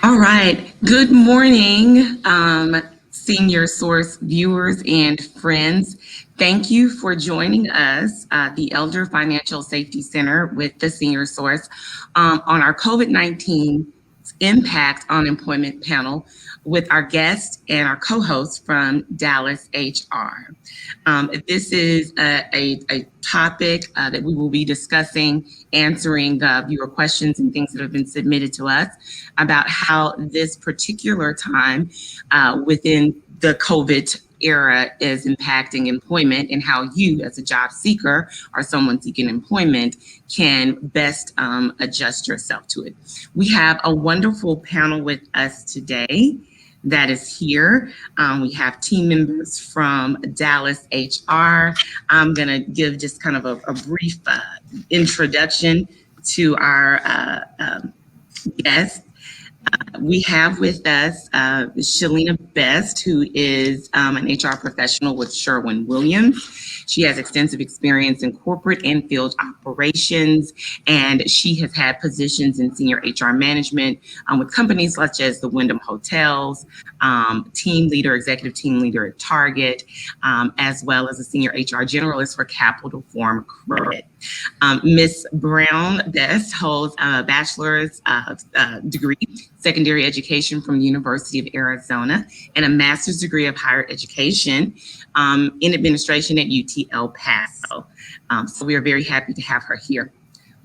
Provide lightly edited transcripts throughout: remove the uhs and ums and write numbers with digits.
All right. Good morning, Senior Source viewers and friends. Thank you for joining us, the Elder Financial Safety Center with the Senior Source, on our COVID-19 impact on employment panel with our guest and our co-host from Dallas HR. This is a topic that we will be discussing, answering viewer questions and things that have been submitted to us about how this particular time within the COVID era is impacting employment and how you as a job seeker or someone seeking employment can best adjust yourself to it. We have a wonderful panel with us today that is here. We have team members from Dallas HR. I'm going to give just kind of a brief introduction to our guest. We have with us Shalina Best, who is an HR professional with Sherwin-Williams. She has extensive experience in corporate and field operations, and she has had positions in senior HR management with companies such as the Wyndham Hotels, executive team leader at Target, as well as a senior HR generalist for Capital Form Credit. Ms. Brown Best holds a bachelor's degree, secondary education from the University of Arizona, and a master's degree of higher education in administration at UT El Paso. So we are very happy to have her here.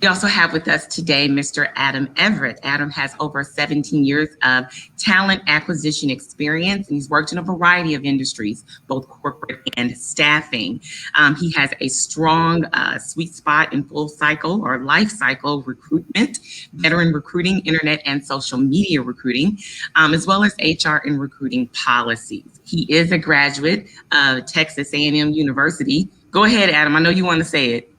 We also have with us today Mr. Adam Everett. Adam has over 17 years of talent acquisition experience, and he's worked in a variety of industries, both corporate and staffing. He has a strong sweet spot in full cycle or life cycle recruitment, veteran recruiting, internet and social media recruiting, as well as HR and recruiting policies. He is a graduate of Texas A&M University. Go ahead, Adam. I know you want to say it.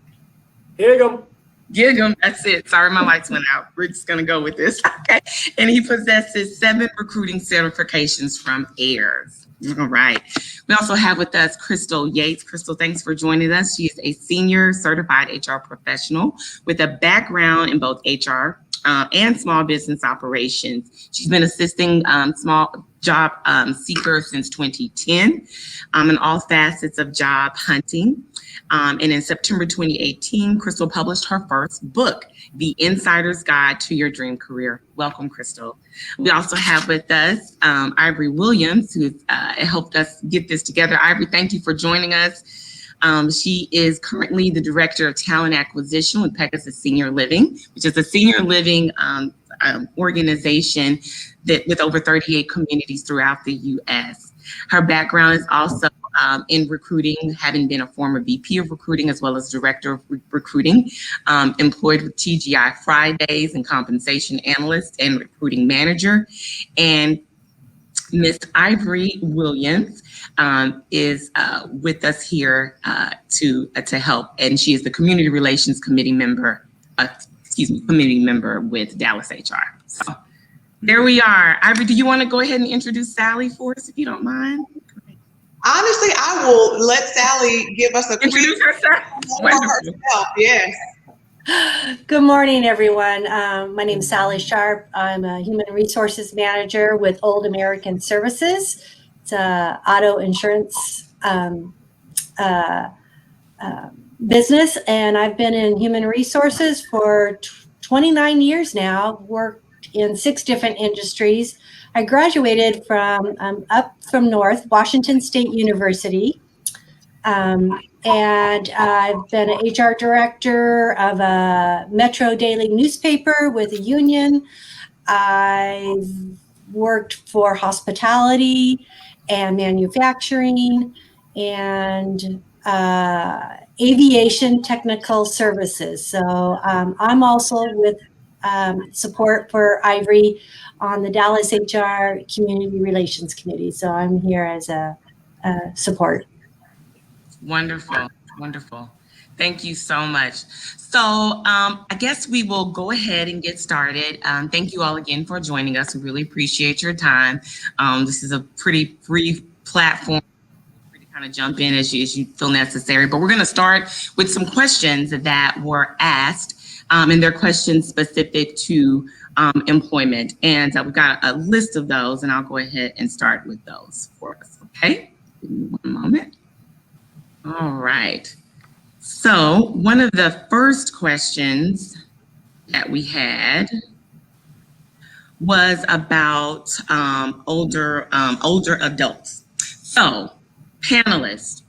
Here you go. Giggle, that's it. Sorry, my lights went out. We're just gonna go with this. Okay. And he possesses 7 recruiting certifications from AIRS. All right. We also have with us Crystal Yates. Crystal, thanks for joining us. She is a senior certified HR professional with a background in both HR and small business operations. She's been assisting small job seekers since 2010 in all facets of job hunting. And in September 2018, Crystal published her first book, The Insider's Guide to Your Dream Career. Welcome, Crystal. We also have with us Ivory Williams, who helped us get this together. Ivory, thank you for joining us. She is currently the Director of Talent Acquisition with Pegasus Senior Living, which is a senior living organization that with over 38 communities throughout the U.S. Her background is also in recruiting, having been a former VP of recruiting as well as Director of Recruiting, employed with TGI Fridays and compensation analyst and recruiting manager. And Ms. Ivory Williams is with us here to help, and she is the Community Relations Committee member, committee member with Dallas HR. So there we are. Ivory, do you want to go ahead and introduce Sally for us, if you don't mind? Honestly, I will let Sally give us a quick introduce herself. Yes. Good morning, everyone. My name is Sally Sharp. I'm a human resources manager with Old American Services. It's an auto insurance business, and I've been in human resources for 29 years now, worked in 6 different industries. I graduated from up from North, Washington State University. And I've been an HR director of a Metro daily newspaper with a union. I've worked for hospitality and manufacturing and aviation technical services. So I'm also with support for Ivory on the Dallas HR Community Relations Committee. So I'm here as a support. Wonderful, wonderful. Thank you so much. So I guess we will go ahead and get started. Thank you all again for joining us. We really appreciate your time. This is a pretty brief platform for you to kind of jump in as you feel necessary. But we're going to start with some questions that were asked and they're questions specific to employment. And we've got a list of those, and I'll go ahead and start with those for us, okay? Give me one moment. All right. So one of the first questions that we had was about older adults. So, panelists,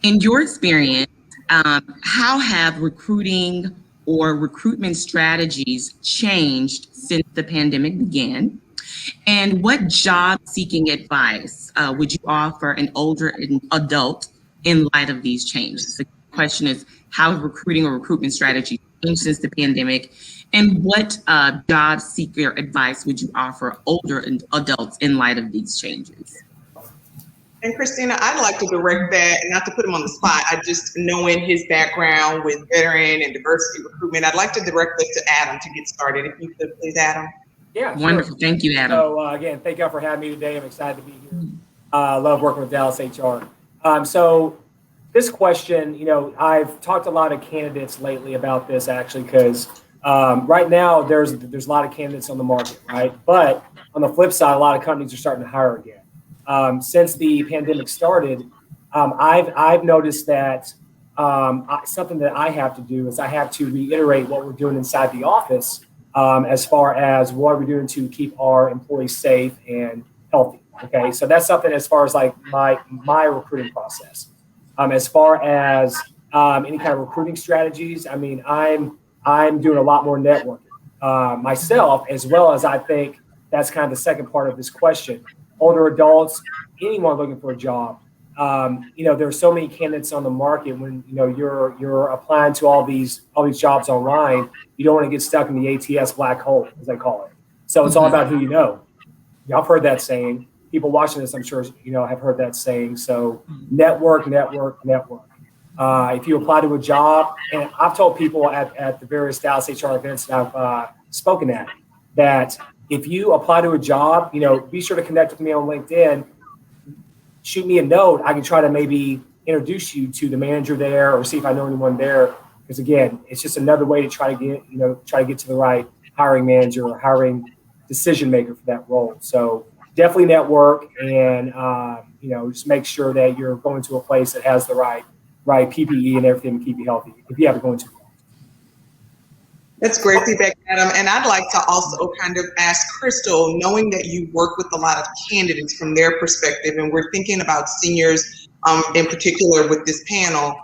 in your experience, how have recruiting or recruitment strategies changed since the pandemic began? And what job-seeking advice would you offer an older adult in light of these changes? The question is, how have recruiting or recruitment strategies changed since the pandemic? And what job seeker advice would you offer older adults in light of these changes? And Christina, I'd like to direct that, and not to put him on the spot, I just knowing his background with veteran and diversity recruitment, I'd like to direct this to Adam to get started. If you could please, Adam. Yeah, wonderful. Sure. Thank you, Adam. So again, thank y'all for having me today. I'm excited to be here. I love working with Dallas HR. So this question, I've talked to a lot of candidates lately about this actually, because right now there's a lot of candidates on the market, right? But on the flip side, a lot of companies are starting to hire again. Since the pandemic started, I've noticed that something that I have to do is I have to reiterate what we're doing inside the office as far as what we're doing to keep our employees safe and healthy. Okay, so that's something as far as like my recruiting process. As far as any kind of recruiting strategies, I mean, I'm doing a lot more networking myself, as well as I think that's kind of the second part of this question. Older adults, anyone looking for a job. There's so many candidates on the market. When you're applying to all these jobs online, you don't want to get stuck in the ATS black hole, as they call it. So it's all about who you know. Y'all have heard that saying. People watching this, I'm sure, have heard that saying. So network. If you apply to a job, and I've told people at the various Dallas HR events that I've spoken at, that if you apply to a job, be sure to connect with me on LinkedIn. Shoot me a note. I can try to maybe introduce you to the manager there, or see if I know anyone there. Because again, it's just another way to try to get to the right hiring manager or hiring decision maker for that role. So definitely network, and just make sure that you're going to a place that has the right PPE and everything to keep you healthy if you have to go into. That's great feedback, Adam. And I'd like to also kind of ask Crystal, knowing that you work with a lot of candidates from their perspective, and we're thinking about seniors in particular with this panel,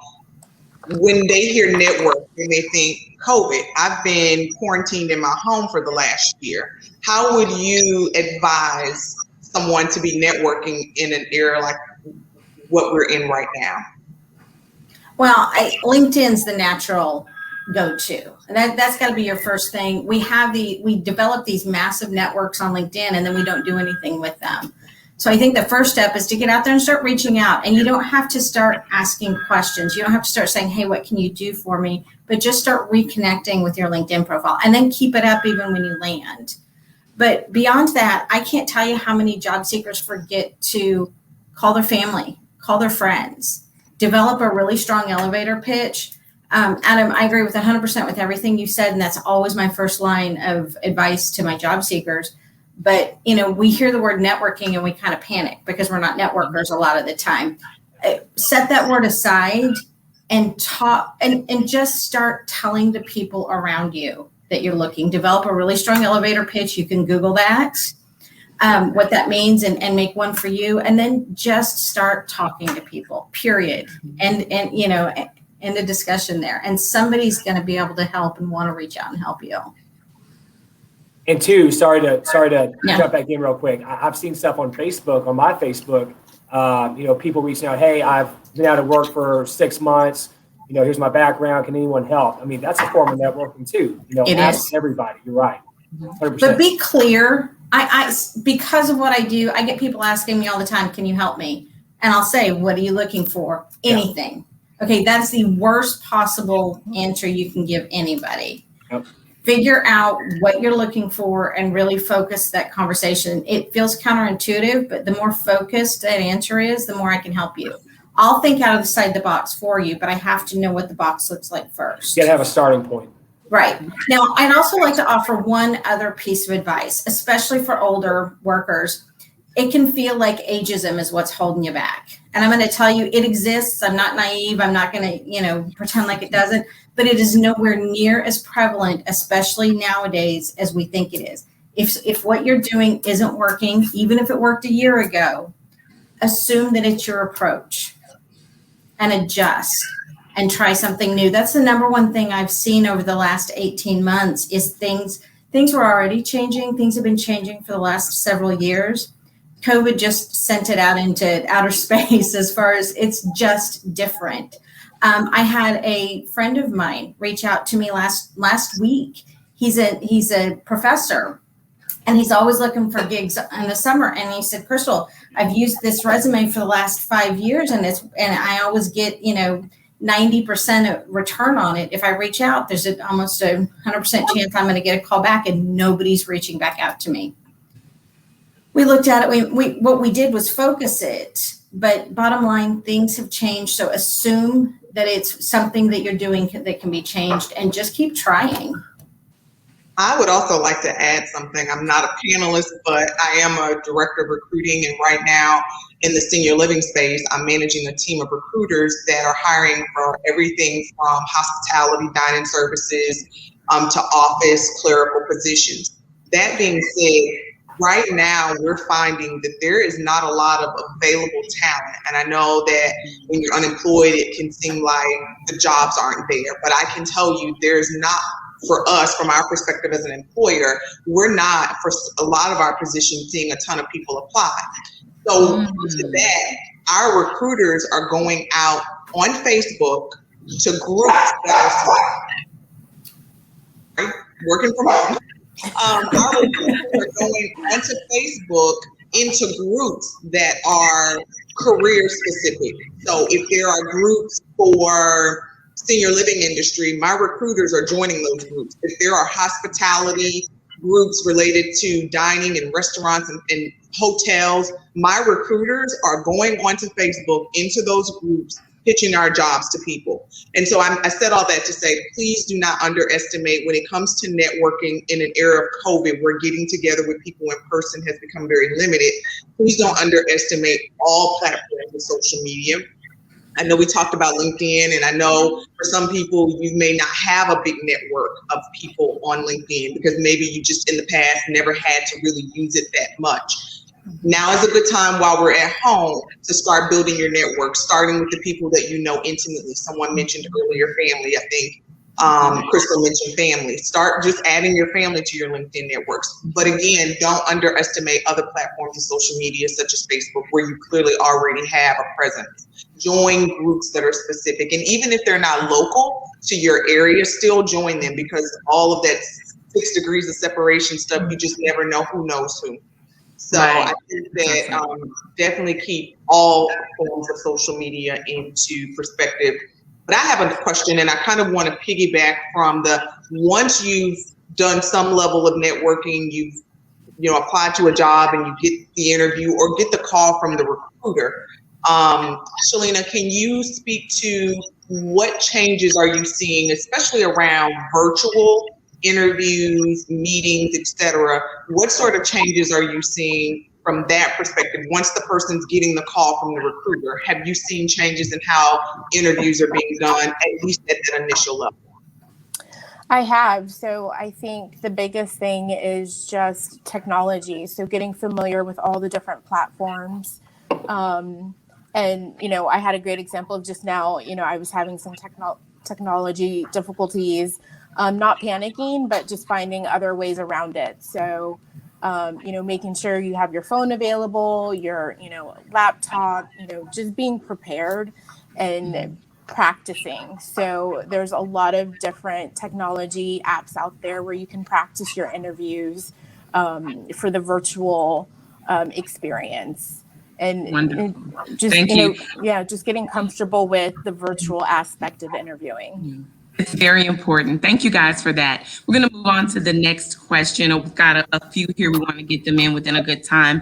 when they hear network and they think COVID, I've been quarantined in my home for the last year. How would you advise someone to be networking in an era like what we're in right now? Well, LinkedIn's the natural go-to, and that's got to be your first thing. We develop these massive networks on LinkedIn, and then we don't do anything with them. So I think the first step is to get out there and start reaching out. And you don't have to start asking questions. You don't have to start saying, hey, what can you do for me? But just start reconnecting with your LinkedIn profile, and then keep it up even when you land. But beyond that, I can't tell you how many job seekers forget to call their family, call their friends, develop a really strong elevator pitch. Adam, I agree with 100% with everything you said, and that's always my first line of advice to my job seekers. But, we hear the word networking and we kind of panic because we're not networkers a lot of the time. Set that word aside and talk and just start telling the people around you that you're looking. Develop a really strong elevator pitch. You can Google that, what that means, and make one for you. And then just start talking to people, period. And end the discussion there. And somebody's going to be able to help and want to reach out and help you. And two, sorry to jump back in real quick. I've seen stuff on Facebook, on my Facebook, people reaching out, hey, I've been out of work for 6 months. Here's my background. Can anyone help? I mean, that's a form of networking too. Ask everybody. You're right. 100%. But be clear. I because of what I do, I get people asking me all the time, can you help me? And I'll say, what are you looking for? Anything. Yeah. Okay, that's the worst possible answer you can give anybody. Yep. Figure out what you're looking for and really focus that conversation. It feels counterintuitive, but the more focused that answer is, the more I can help you. I'll think out of the side of the box for you, but I have to know what the box looks like first. You gotta have a starting point. Right. Now, I'd also like to offer one other piece of advice, especially for older workers. It can feel like ageism is what's holding you back. And I'm going to tell you, it exists. I'm not naive. I'm not going to, pretend like it doesn't, but it is nowhere near as prevalent, especially nowadays, as we think it is. If what you're doing isn't working, even if it worked a year ago, assume that it's your approach and adjust and try something new. That's the number one thing I've seen over the last 18 months is things were already changing. Things have been changing for the last several years. COVID just sent it out into outer space as far as it's just different. I had a friend of mine reach out to me last week. He's a professor and he's always looking for gigs in the summer. And he said, Crystal, I've used this resume for the last 5 years and I always get, 90% return on it. If I reach out, there's almost a 100% chance I'm going to get a call back and nobody's reaching back out to me. We looked at it. What we did was focus it, but bottom line, things have changed. So assume that it's something that you're doing that can be changed and just keep trying. I would also like to add something. I'm not a panelist, but I am a director of recruiting. And right now in the senior living space, I'm managing a team of recruiters that are hiring for everything from hospitality, dining services, to office clerical positions. That being said, right now we're finding that there is not a lot of available talent. And I know that when you're unemployed, it can seem like the jobs aren't there, but I can tell you there's not, for us, from our perspective as an employer, we're not, for a lot of our positions, seeing a ton of people apply. So to that, our recruiters are going out on Facebook to groups that are working from home. Our recruiters are going onto Facebook into groups that are career specific. So if there are groups for senior living industry, my recruiters are joining those groups. If there are hospitality groups related to dining and restaurants and hotels, my recruiters are going onto Facebook into those groups, pitching our jobs to people. And so I said all that to say, please do not underestimate when it comes to networking in an era of COVID, where getting together with people in person has become very limited. Please don't underestimate all platforms of social media. I know we talked about LinkedIn, and I know for some people, you may not have a big network of people on LinkedIn because maybe you just in the past never had to really use it that much. Now is a good time while we're at home to start building your network, starting with the people that you know intimately. Someone mentioned earlier family, I think. Crystal mentioned family. Start just adding your family to your LinkedIn networks. But again, don't underestimate other platforms of social media such as Facebook, where you clearly already have a presence. Join groups that are specific. And even if they're not local to your area, still join them, because all of that 6 degrees of separation stuff, you just never know who knows who. So right. I think that definitely keep all forms of social media into perspective. But I have a question, and I kind of want to piggyback from once you've done some level of networking, you've applied to a job and you get the interview or get the call from the recruiter. Shalina, can you speak to what changes are you seeing, especially around virtual interviews, meetings, etc.? What sort of changes are you seeing from that perspective? Once the person's getting the call from the recruiter, have you seen changes in how interviews are being done, at least at that initial level? I have. So I think the biggest thing is just technology. So getting familiar with all the different platforms. And, I had a great example of just now, I was having some technology difficulties, not panicking, but just finding other ways around it. So, making sure you have your phone available, your, laptop, just being prepared and practicing. So there's a lot of different technology apps out there where you can practice your interviews for the virtual experience. And just, Thank you. Just getting comfortable with the virtual aspect of interviewing. It's very important. Thank you guys for that. We're going to move on to the next question. We've got a few here. We want to get them in within a good time.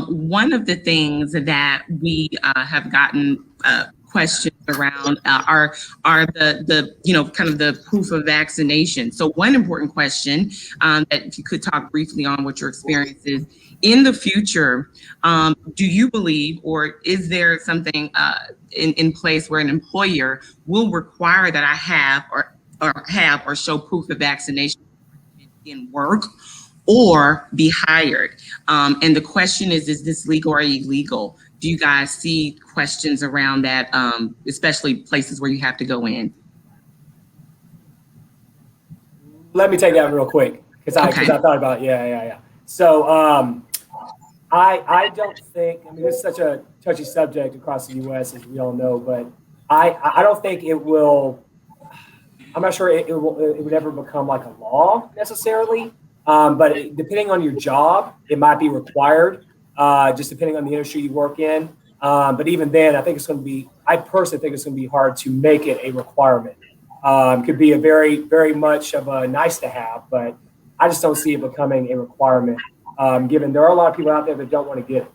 One of the things that we have gotten questions around are the kind of the proof of vaccination. So one important question that if you could talk briefly on what your experience is in the future, do you believe, or is there something in place where an employer will require that I have or show proof of vaccination in work or be hired? And the question is this legal or illegal? Do you guys see questions around that, especially places where you have to go in? Let me take that real quick because I thought about it. Yeah. So I don't think, I mean, this is such a touchy subject across the U.S., as we all know, but I don't think it will, I'm not sure it would ever become like a law necessarily, but depending on your job, it might be required, just depending on the industry you work in. But even then, I personally think it's going to be hard to make it a requirement. Could be a very, very much of a nice to have, but I just don't see it becoming a requirement, given there are a lot of people out there that don't want to get it.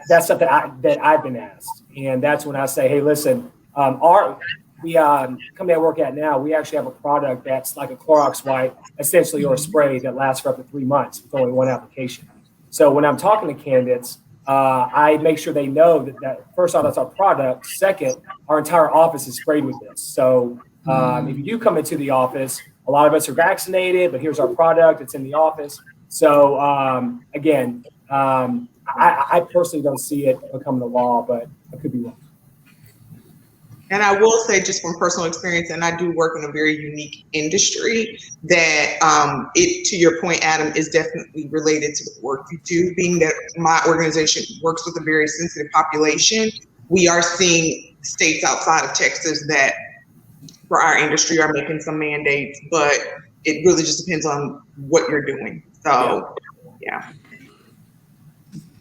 That's something that I've been asked. And that's when I say, hey, listen, company I work at now, we actually have a product that's like a Clorox wipe, essentially, or a spray that lasts for up to 3 months with only one application. So when I'm talking to candidates, I make sure they know that first off, that's our product. Second, our entire office is sprayed with this. So if you do come into the office, a lot of us are vaccinated, but here's our product. It's in the office. So again, I personally don't see it becoming a law, but I could be wrong. And I will say, just from personal experience, and I do work in a very unique industry, that to your point, Adam, is definitely related to the work you do. Being that my organization works with a very sensitive population, we are seeing states outside of Texas that, for our industry, are making some mandates, but it really just depends on what you're doing. So, yeah.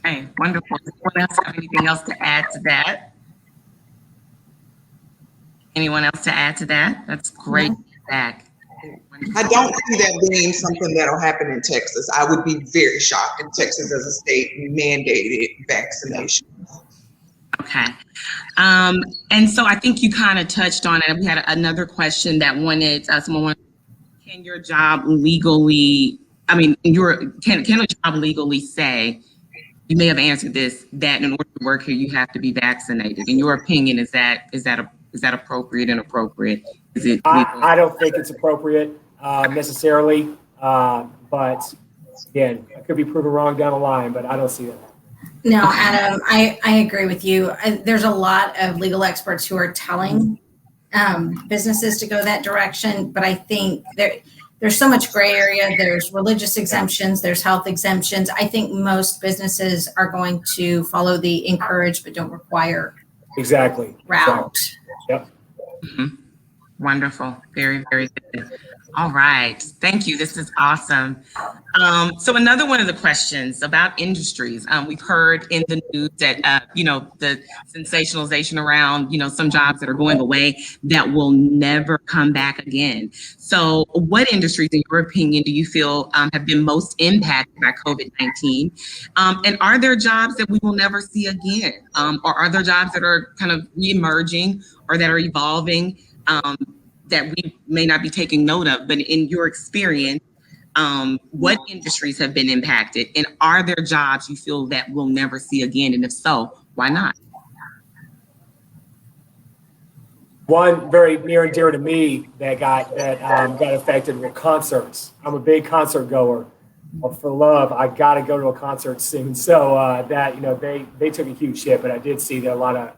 Hey, wonderful. Does anyone else have anything else to add to that? Anyone else to add to that? That's great feedback. I don't see that being something that'll happen in Texas. I would be very shocked if Texas as a state mandated vaccination. Okay. And so I think you kind of touched on it. We had another question that wanted someone wanted, can your job legally, can a job legally say, you may have answered this, that in order to work here, you have to be vaccinated? In your opinion, is that appropriate, inappropriate? Is it legal? I don't think it's appropriate necessarily, but again, I could be proven wrong down the line, but I don't see that. No, Adam, I agree with you. There's a lot of legal experts who are telling businesses to go that direction, but I think there's so much gray area. There's religious exemptions, there's health exemptions. I think most businesses are going to follow the encourage but don't require Exactly. route. Yep. Mm-hmm. Wonderful. Very, very good. All right. Thank you. This is awesome. So another one of the questions about industries, we've heard in the news that, the sensationalization around, some jobs that are going away that will never come back again. So what industries, in your opinion, do you feel have been most impacted by COVID-19? And are there jobs that we will never see again? Or are there jobs that are kind of reemerging or that are evolving that we may not be taking note of? But in your experience, what industries have been impacted, and are there jobs you feel that we'll never see again? And if so, why not? One very near and dear to me that got affected were concerts. I'm a big concert goer. For love, I got to go to a concert soon. So they took a huge hit, but I did see that a lot of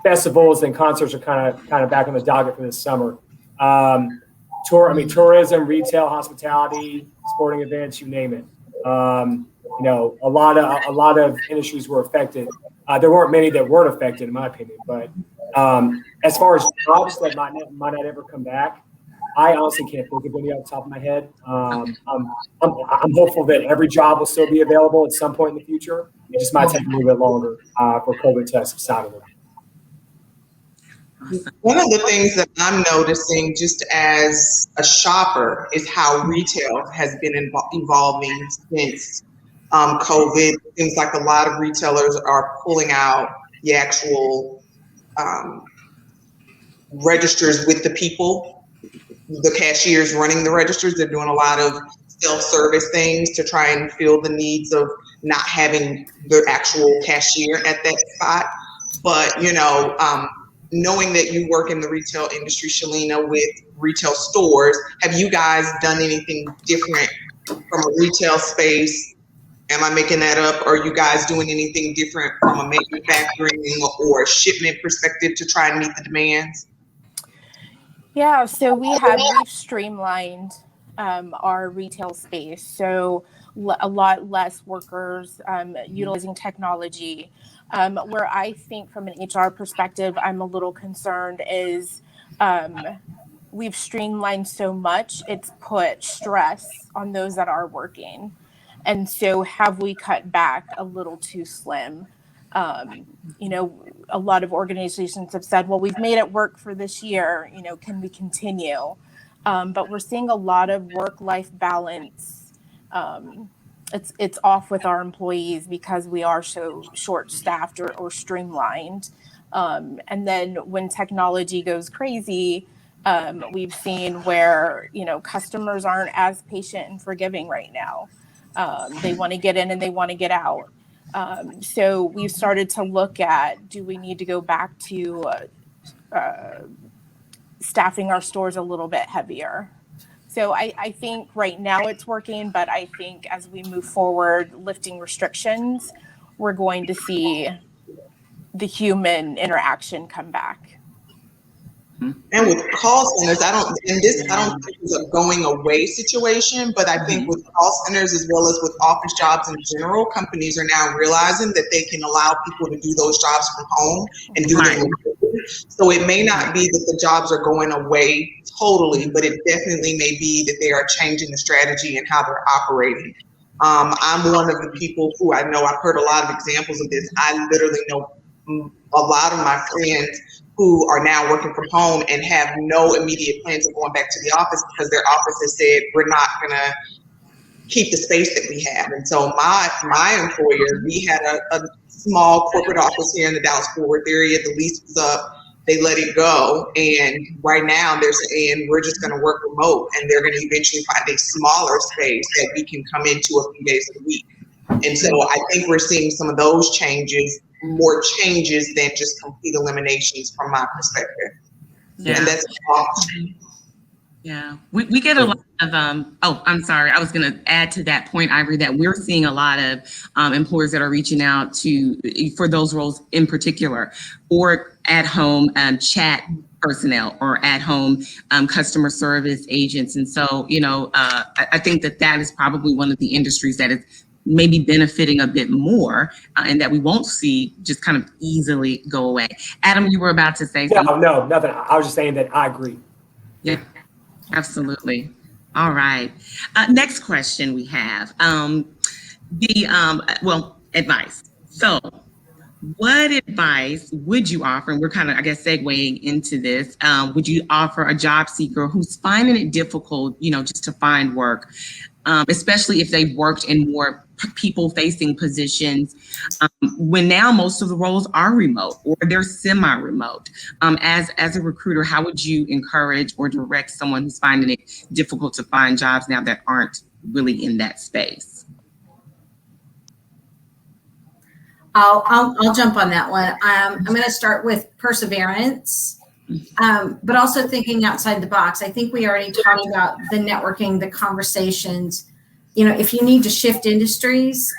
festivals and concerts are kind of back on the docket for this summer. Tourism, retail, hospitality, sporting events, you name it. A lot of industries were affected. There weren't many that weren't affected, in my opinion. But as far as jobs that might not ever come back, I honestly can't think of any off the top of my head. I'm hopeful that every job will still be available at some point in the future. It just might take a little bit longer for COVID to subside a little. One of the things that I'm noticing just as a shopper is how retail has been evolving since COVID. Seems like a lot of retailers are pulling out the actual registers with the people, the cashiers running the registers. They're doing a lot of self-service things to try and fill the needs of not having the actual cashier at that spot. But, knowing that you work in the retail industry, Shalina, with retail stores, have you guys done anything different from a retail space? Am I making that up? Are you guys doing anything different from a manufacturing or shipment perspective to try and meet the demands? Yeah, so we've streamlined our retail space. So a lot less workers utilizing technology. Where I think from an HR perspective, I'm a little concerned is we've streamlined so much, it's put stress on those that are working. And so have we cut back a little too slim? A lot of organizations have said, well, we've made it work for this year, can we continue? But we're seeing a lot of work-life balance. It's off with our employees because we are so short-staffed or streamlined. And then when technology goes crazy, we've seen where, customers aren't as patient and forgiving right now. They want to get in and they want to get out. So we've started to look at, do we need to go back to staffing our stores a little bit heavier? So I think right now it's working, but I think as we move forward, lifting restrictions, we're going to see the human interaction come back. And with call centers, I don't think it's a going away situation, but I think with call centers as well as with office jobs in general, companies are now realizing that they can allow people to do those jobs from home and do them remotely. So it may not be that the jobs are going away totally, but it definitely may be that they are changing the strategy and how they're operating. I'm one of the people who I know, I've heard a lot of examples of this. I literally know a lot of my friends who are now working from home and have no immediate plans of going back to the office because their office has said, we're not going to keep the space that we have. And so my employer, we had a small corporate office here in the Dallas-Fort Worth area. The lease was up. They let it go. And right now they're saying, we're just going to work remote, and they're going to eventually find a smaller space that we can come into a few days a week. And so I think we're seeing some of those changes, more changes than just complete eliminations from my perspective. Yeah. And that's awesome. Yeah, we get a lot of, I'm sorry, I was going to add to that point, Ivory, that we're seeing a lot of employers that are reaching out for those roles in particular, or at home chat personnel, or at home customer service agents. And so, I think that is probably one of the industries that is maybe benefiting a bit more and that we won't see just kind of easily go away. Adam, you were about to say something. No, nothing. I was just saying that I agree. Yeah, absolutely. All right. Next question we have, advice. So what advice would you offer, and we're kind of, I guess, segueing into this, would you offer a job seeker who's finding it difficult, just to find work, especially if they've worked in more people-facing positions, when now most of the roles are remote or they're semi-remote? As a recruiter, how would you encourage or direct someone who's finding it difficult to find jobs now that aren't really in that space? I'll jump on that one. I'm going to start with perseverance, but also thinking outside the box. I think we already talked about the networking, the conversations. If you need to shift industries,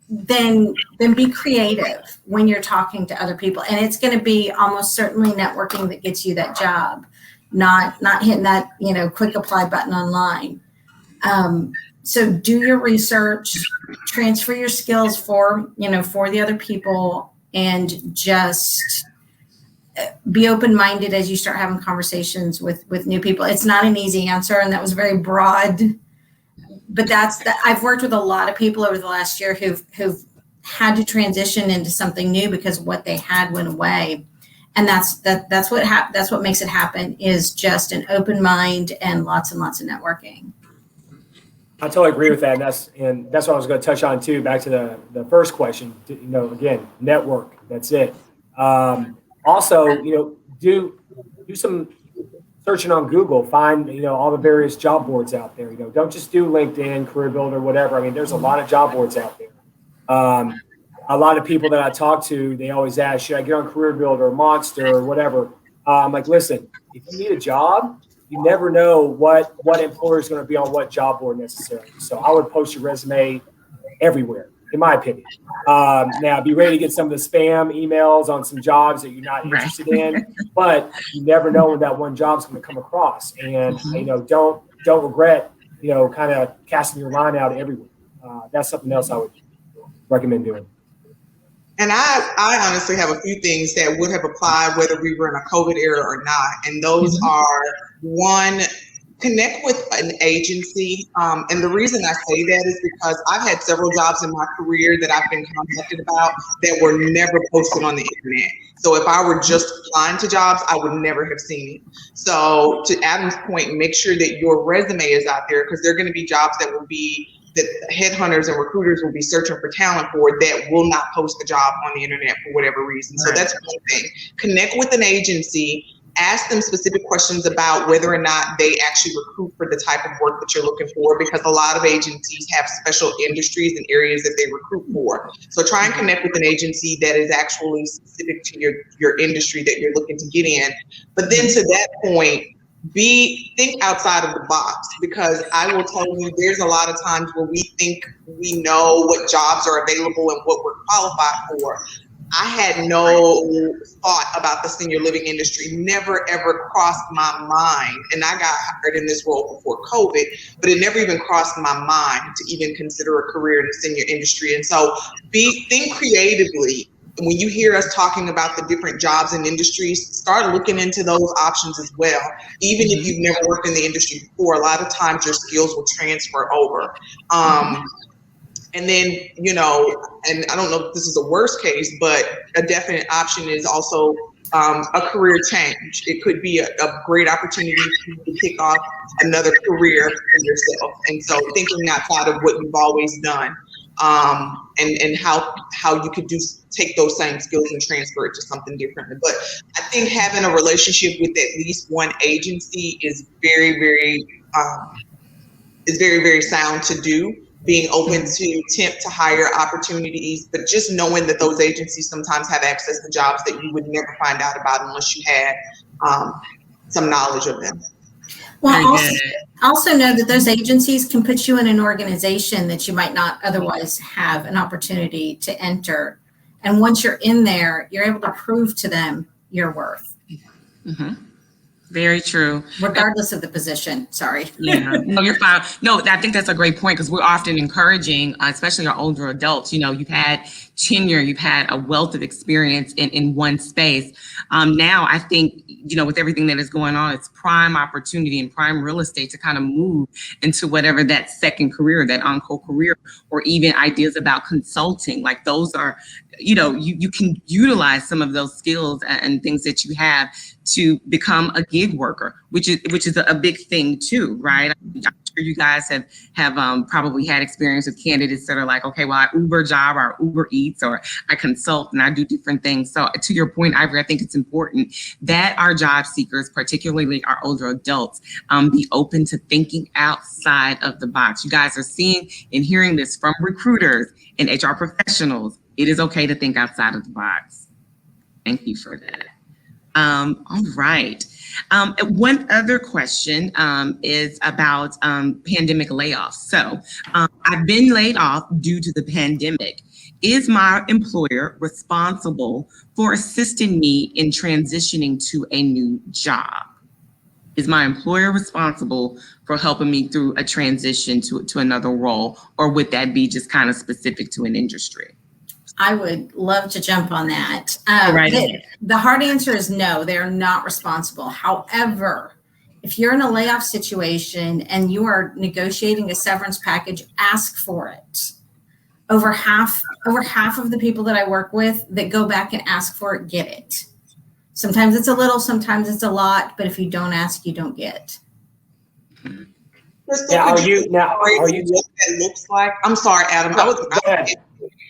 then be creative when you're talking to other people. And it's going to be almost certainly networking that gets you that job, not hitting that, quick apply button online. So do your research, transfer your skills for the other people, and just be open-minded as you start having conversations with new people. It's not an easy answer, and that was very broad. But I've worked with a lot of people over the last year who've had to transition into something new because what they had went away, and that's what makes it happen, is just an open mind and lots of networking. I totally agree with that, and that's what I was going to touch on too. Back to the first question, again, network. That's it. Also, do some searching on Google. Find all the various job boards out there. Don't just do LinkedIn, Career Builder, whatever. I mean, there's a lot of job boards out there. A lot of people that I talk to, they always ask, should I get on Career Builder, Monster, or whatever? I'm like, listen, if you need a job, you never know what employer is going to be on what job board necessarily. So I would post your resume everywhere, in my opinion. Now, be ready to get some of the spam emails on some jobs that you're not interested in, but you never know when that one job's going to come across. And don't regret kind of casting your line out everywhere. That's something else I would recommend doing. And I honestly have a few things that would have applied whether we were in a COVID era or not. And those are, one, connect with an agency. And the reason I say that is because I've had several jobs in my career that I've been contacted about that were never posted on the internet. So if I were just applying to jobs, I would never have seen it. So to Adam's point, make sure that your resume is out there, because there are going to be jobs that headhunters and recruiters will be searching for talent for that will not post the job on the internet for whatever reason. So that's one thing. Connect with an agency, ask them specific questions about whether or not they actually recruit for the type of work that you're looking for, because a lot of agencies have special industries and areas that they recruit for. So try and connect with an agency that is actually specific to your industry that you're looking to get in. But then to that point, think outside of the box, because I will tell you, there's a lot of times where we think we know what jobs are available and what we're qualified for. I had no thought about the senior living industry, never ever crossed my mind. And I got hired in this role before COVID, but it never even crossed my mind to even consider a career in the senior industry. And so think creatively. When you hear us talking about the different jobs and industries, start looking into those options as well. Even if you've never worked in the industry before, a lot of times your skills will transfer over. And then, and I don't know if this is a worst case, but a definite option is also a career change. It could be a great opportunity to kick off another career for yourself. And so thinking outside of what you've always done, and how you could take those same skills and transfer it to something different. But I think having a relationship with at least one agency is very, very, very sound to do. Being open to temp to hire opportunities, but just knowing that those agencies sometimes have access to jobs that you would never find out about unless you had some knowledge of them. Well, also know that those agencies can put you in an organization that you might not otherwise have an opportunity to enter. And once you're in there, you're able to prove to them your worth. Mm-hmm. Very true. Regardless of the position. Sorry. Yeah, no, you're fine. No, I think that's a great point, because we're often encouraging, especially our older adults, you've had tenure, you've had a wealth of experience in one space. Now, I think, with everything that is going on, it's prime opportunity and prime real estate to kind of move into whatever that second career, that on-call career, or even ideas about consulting. Like those are, you can utilize some of those skills and things that you have to become a gig worker, which is a big thing too, right? I'm sure you guys have probably had experience with candidates that are like, okay, well, I Uber job, or Uber Eats, or I consult and I do different things. So to your point, Ivory, I think it's important that our job seekers, particularly our older adults, be open to thinking outside of the box. You guys are seeing and hearing this from recruiters and HR professionals. It is okay to think outside of the box. Thank you for that. All right. One other question is about pandemic layoffs. So I've been laid off due to the pandemic. Is my employer responsible for assisting me in transitioning to a new job? Is my employer responsible for helping me through a transition to another role, or would that be just kind of specific to an industry? I would love to jump on that. Right. The hard answer is no, they're not responsible. However, if you're in a layoff situation and you are negotiating a severance package, ask for it. Over half of the people that I work with that go back and ask for it, get it. Sometimes it's a little, sometimes it's a lot, but if you don't ask, you don't get. Crystal, Now, could you are you? what that looks like? I'm sorry, Adam. Go ahead.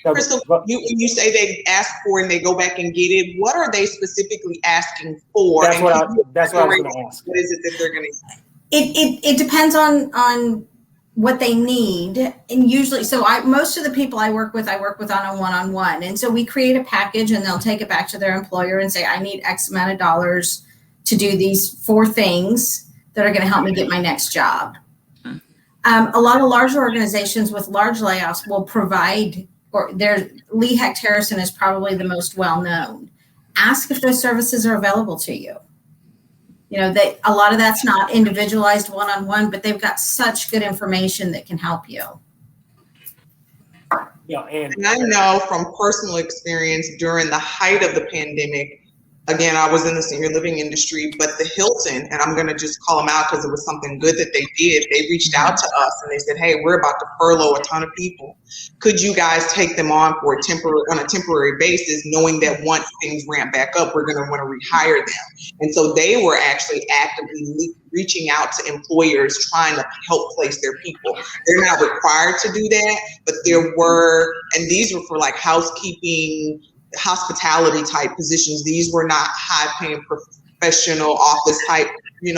Crystal, when you say they ask for and they go back and get it, what are they specifically asking for? That's And what can I you was going elaborate to ask. what is it that they're going to? It depends on what they need, and usually, most of the people I work with on a one-on-one, and so we create a package, and they'll take it back to their employer and say, I need X amount of dollars to do these 4 things that are going to help me get my next job. A lot of larger organizations with large layoffs will provide, or Lee Hecht Harrison is probably the most well-known. Ask if those services are available to you. You know, a lot of that's not individualized one-on-one, but they've got such good information that can help you. Yeah, and I know from personal experience during the height of the pandemic, again, I was in the senior living industry, but the Hilton, and I'm going to just call them out because it was something good that they did. They reached out to us and they said, hey, we're about to furlough a ton of people. Could you guys take them on for on a temporary basis, knowing that once things ramp back up, we're going to want to rehire them? And so they were actually actively reaching out to employers trying to help place their people. They're not required to do that, but there were, and these were for like housekeeping, hospitality type positions. These were not high paying professional office type,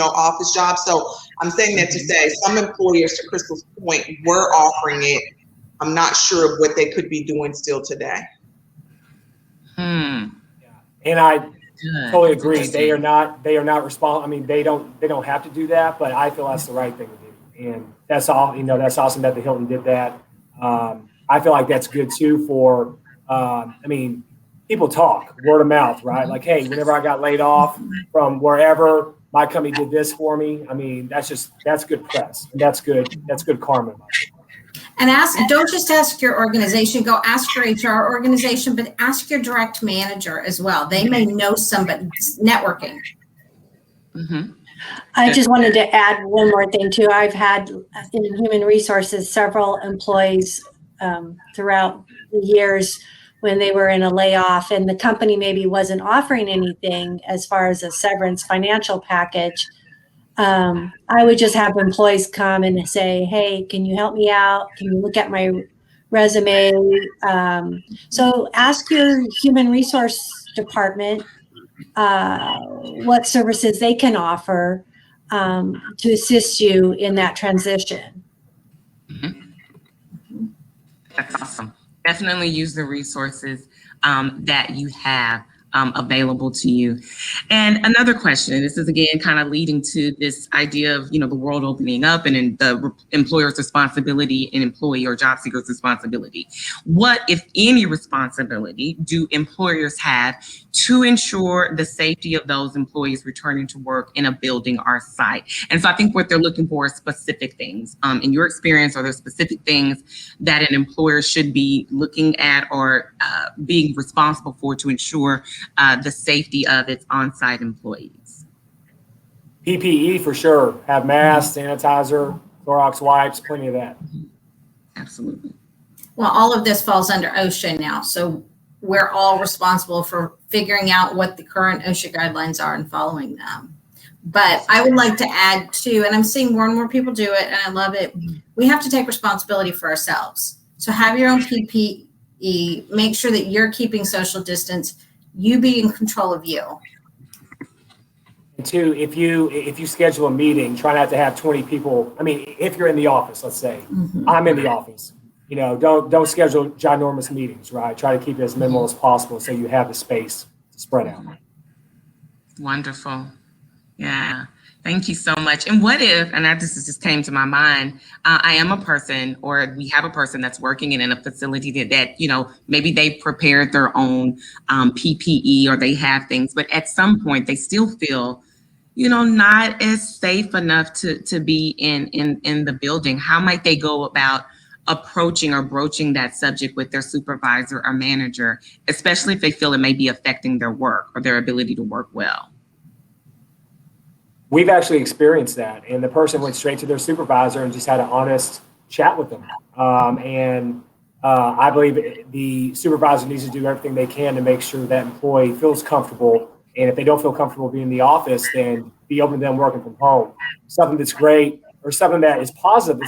office jobs. So I'm saying that to say some employers, to Crystal's point, were offering it. I'm not sure of what they could be doing still today. And I totally agree. They are not responsible. I mean, they don't have to do that, but I feel that's the right thing to do. And that's all, that's awesome that the Hilton did that. I feel like that's good too for, people talk, word of mouth, right? Like, hey, whenever I got laid off from wherever, my company did this for me. I mean, that's good press. That's good karma. And don't just ask your organization, go ask your HR organization, but ask your direct manager as well. They may know somebody. Networking. Mm-hmm. I just wanted to add one more thing too. I've had in human resources several employees throughout the years when they were in a layoff and the company maybe wasn't offering anything as far as a severance financial package. I would just have employees come and say, hey, can you help me out? Can you look at my resume? So ask your human resource department what services they can offer to assist you in that transition. Mm-hmm. That's awesome. Definitely use the resources that you have available to you. And another question, this is again kind of leading to this idea of, the world opening up and in the employer's responsibility and employee or job seeker's responsibility. What, if any, responsibility do employers have to ensure the safety of those employees returning to work in a building or site? And so I think what they're looking for is specific things. In your experience, are there specific things that an employer should be looking at or being responsible for to ensure the safety of its on-site employees? PPE for sure. Have masks, sanitizer, Clorox wipes, plenty of that. Absolutely. Well, all of this falls under OSHA now. So we're all responsible for figuring out what the current OSHA guidelines are and following them. But I would like to add too, and I'm seeing more and more people do it, and I love it. We have to take responsibility for ourselves. So have your own PPE, make sure that you're keeping social distance, you be in control of you. And two, if you schedule a meeting, try not to have 20 people. I mean, if you're in the office, let's say, I'm in the office, don't schedule ginormous meetings, right? Try to keep it as minimal as possible so you have the space to spread out. Wonderful. Yeah. Thank you so much. And what if, and this just came to my mind, I am a person, or we have a person that's working in a facility that maybe they've prepared their own PPE or they have things, but at some point they still feel, not as safe enough to be in the building. How might they go about approaching or broaching that subject with their supervisor or manager, especially if they feel it may be affecting their work or their ability to work well? We've actually experienced that, and the person went straight to their supervisor and just had an honest chat with them. I believe the supervisor needs to do everything they can to make sure that employee feels comfortable. And if they don't feel comfortable being in the office, then be open to them working from home. Something that's great or something that is positive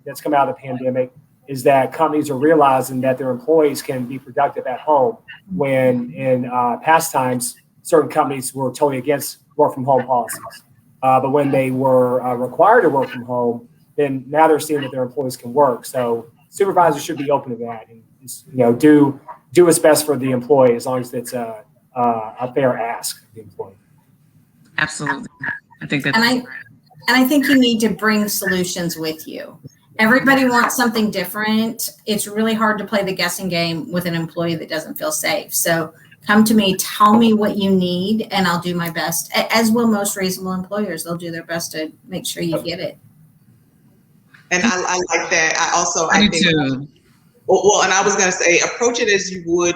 that's come out of the pandemic is that companies are realizing that their employees can be productive at home when in past times, certain companies were totally against work from home policies. But when they were required to work from home, then now they're seeing that their employees can work. So supervisors should be open to that and do what's best for the employee as long as it's a fair ask of the employee. Absolutely. I think that's And I think you need to bring solutions with you. Everybody wants something different. It's really hard to play the guessing game with an employee that doesn't feel safe. So come to me, tell me what you need, and I'll do my best. As will most reasonable employers. They'll do their best to make sure you get it. And I like that. I me think, too. well, and I was going to say, approach it as you would,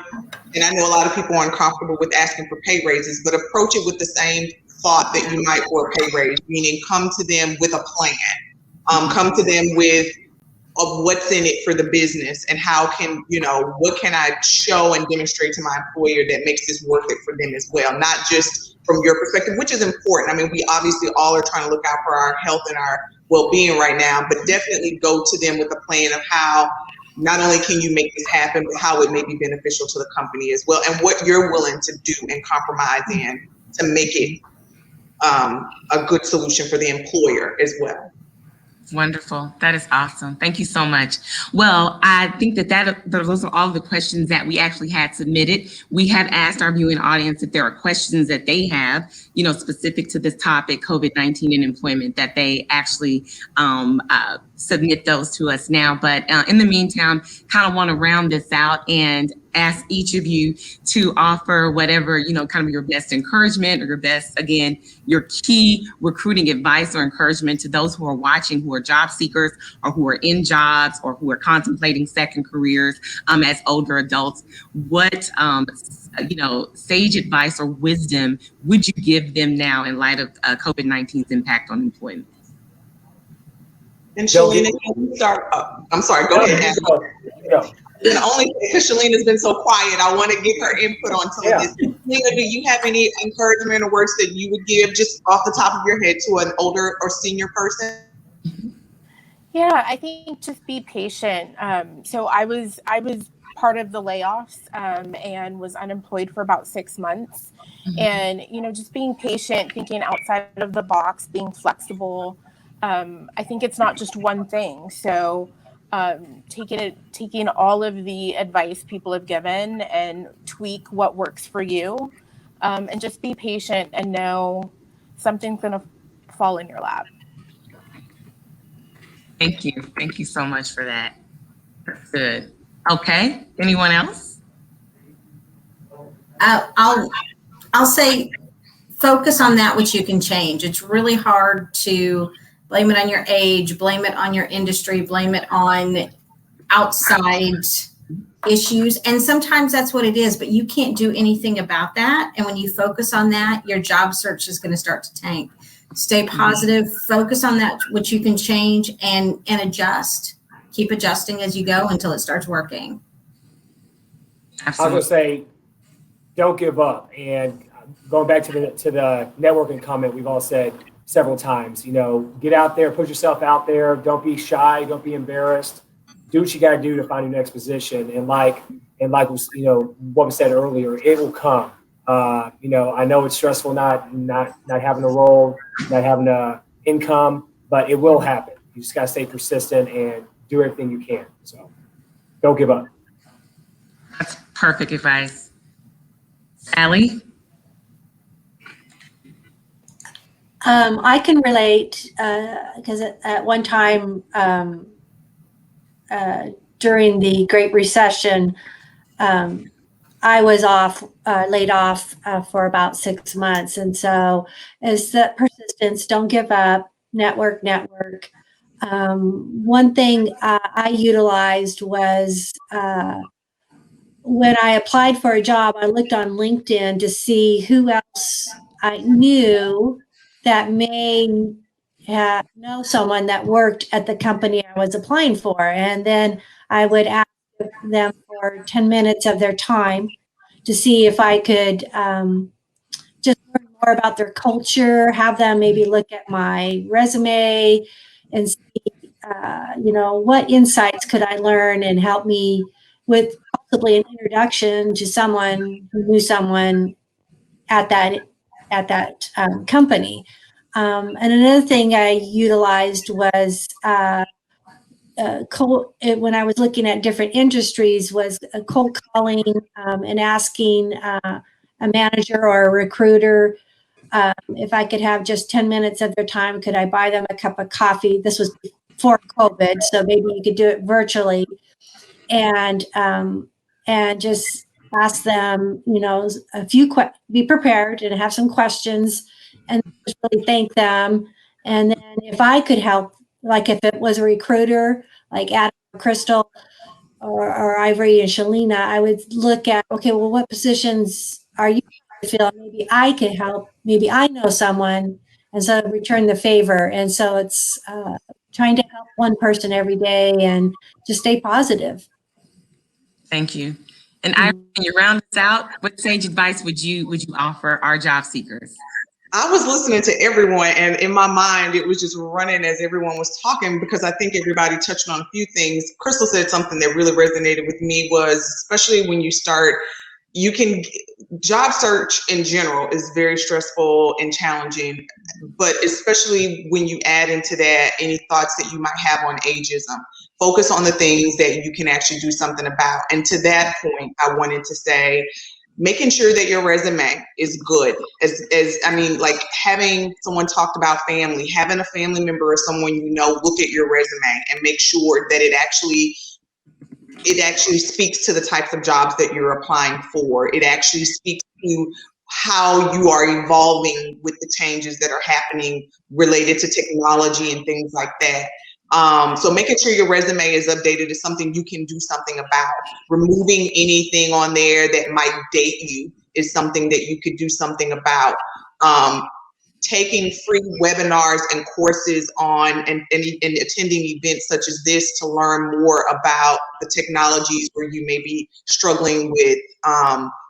and I know a lot of people are uncomfortable with asking for pay raises, but approach it with the same thought that you might for a pay raise, meaning come to them with a plan. Come to them with what's in it for the business and how can, what can I show and demonstrate to my employer that makes this worth it for them as well, not just from your perspective, which is important. I mean, we obviously all are trying to look out for our health and our well-being right now, but definitely go to them with a plan of how not only can you make this happen, but how it may be beneficial to the company as well, and what you're willing to do and compromise in to make it a good solution for the employer as well. Wonderful. That is awesome. Thank you so much. Well, I think that those are all the questions that we actually had submitted. We have asked our viewing audience if there are questions that they have, specific to this topic, COVID-19 and employment, that they actually submit those to us now. But in the meantime, kind of want to round this out and ask each of you to offer whatever, kind of your best encouragement or your best, again, your key recruiting advice or encouragement to those who are watching, who are job seekers or who are in jobs or who are contemplating second careers as older adults. What, sage advice or wisdom would you give them now in light of COVID-19's impact on employment? And Shalina, can you start? I'm sorry, go ahead. And only because Shalina's been so quiet, I want to get her input on some of this. Shalina, do you have any encouragement or words that you would give just off the top of your head to an older or senior person? Yeah, I think just be patient. So I was part of the layoffs and was unemployed for about 6 months. And, just being patient, thinking outside of the box, being flexible. I think it's not just one thing. So taking all of the advice people have given and tweak what works for you, and just be patient and know something's going to fall in your lap. Thank you. Thank you so much for that. That's good. Okay. Anyone else? I'll say focus on that which you can change. It's really hard to blame it on your age, blame it on your industry, blame it on outside issues. And sometimes that's what it is, but you can't do anything about that. And when you focus on that, your job search is going to start to tank. Stay positive, focus on that which you can change and adjust. Keep adjusting as you go until it starts working. I was going to say, don't give up. And going back to the networking comment we've all said several times, get out there, put yourself out there. Don't be shy. Don't be embarrassed. Do what you got to do to find your next position. And like what we said earlier, it will come. I know it's stressful not having a role, not having a income, but it will happen. You just got to stay persistent and do everything you can. So don't give up. That's perfect advice. Allie? I can relate because at one time during the Great Recession, I was laid off for about 6 months. And so it's that persistence, don't give up, network. One thing I utilized was when I applied for a job, I looked on LinkedIn to see who else I knew that may know someone that worked at the company I was applying for. And then I would ask them for 10 minutes of their time to see if I could just learn more about their culture, have them maybe look at my resume and see what insights could I learn and help me with possibly an introduction to someone who knew someone at that company. And another thing I utilized was when I was looking at different industries was cold calling and asking a manager or a recruiter if I could have just 10 minutes of their time, could I buy them a cup of coffee? This was before COVID, so maybe you could do it virtually, and just ask them, be prepared and have some questions, and just really thank them. And then if I could help, like if it was a recruiter, like Adam, Crystal, or Ivory and Shalina, I would look at, okay, well, what positions are you feel maybe I could help, maybe I know someone, and so return the favor. And so it's trying to help one person every day and just stay positive. Thank you. And Ivory, when you round this out, what sage advice would you offer our job seekers? I was listening to everyone, and in my mind, it was just running as everyone was talking, because I think everybody touched on a few things. Crystal said something that really resonated with me, was especially when you start, job search in general is very stressful and challenging, but especially when you add into that any thoughts that you might have on ageism, focus on the things that you can actually do something about. And to that point, I wanted to say, making sure that your resume is good, like having someone talked about family, having a family member or someone look at your resume and make sure that it actually speaks to the types of jobs that you're applying for. It actually speaks to how you are evolving with the changes that are happening related to technology and things like that. So making sure your resume is updated is something you can do something about. Removing anything on there that might date you is something that you could do something about. Taking free webinars and courses on and attending events such as this to learn more about the technologies where you may be struggling with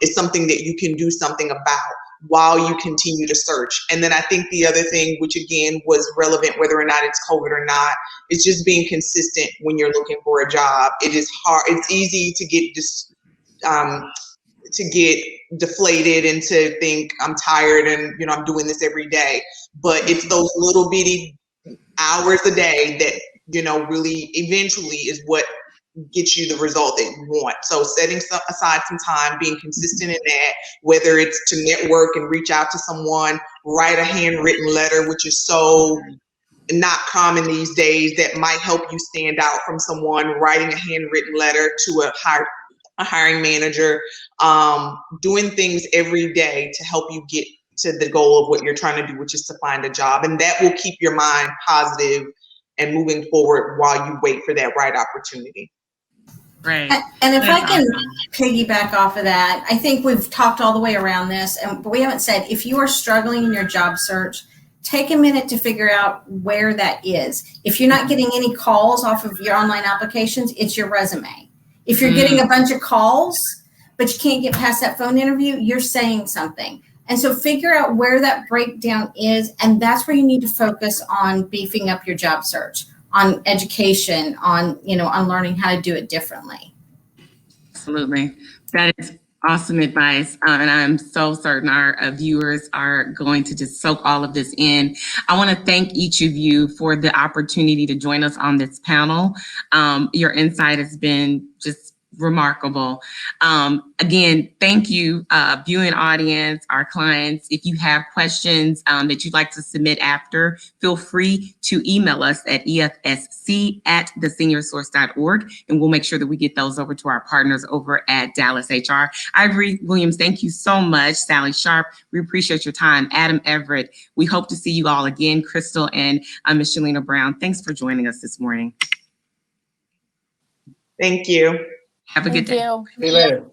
is something that you can do something about while you continue to search. And then I think the other thing, which again was relevant whether or not it's COVID or not, is just being consistent when you're looking for a job. It is hard. It's easy to get deflated and to think I'm tired and I'm doing this every day, but it's those little bitty hours a day that really eventually is what gets you the result that you want. So setting aside some time, being consistent in that, whether it's to network and reach out to someone, write a handwritten letter, which is so not common these days, that might help you stand out from someone. Writing a handwritten letter to a hiring manager, doing things every day to help you get to the goal of what you're trying to do, which is to find a job. And that will keep your mind positive and moving forward while you wait for that right opportunity. Right. And if I can piggyback off of that, I think we've talked all the way around this, but we haven't said, if you are struggling in your job search, take a minute to figure out where that is. If you're not getting any calls off of your online applications, it's your resume. If you're getting a bunch of calls, but you can't get past that phone interview, you're saying something. And so figure out where that breakdown is. And that's where you need to focus on beefing up your job search, on education, on learning how to do it differently. Absolutely. That is awesome advice. And I'm so certain our viewers are going to just soak all of this in. I want to thank each of you for the opportunity to join us on this panel. Your insight has been just remarkable. Again, thank you, viewing audience, our clients. If you have questions that you'd like to submit after, feel free to email us at efsc@theseniorsource.org, and we'll make sure that we get those over to our partners over at Dallas HR. Ivory Williams, thank you so much. Sally Sharp, we appreciate your time. Adam Everett, we hope to see you all again. Crystal and Ms. Shalina Brown, thanks for joining us this morning. Thank you. Have a good day. Thank you. See you later.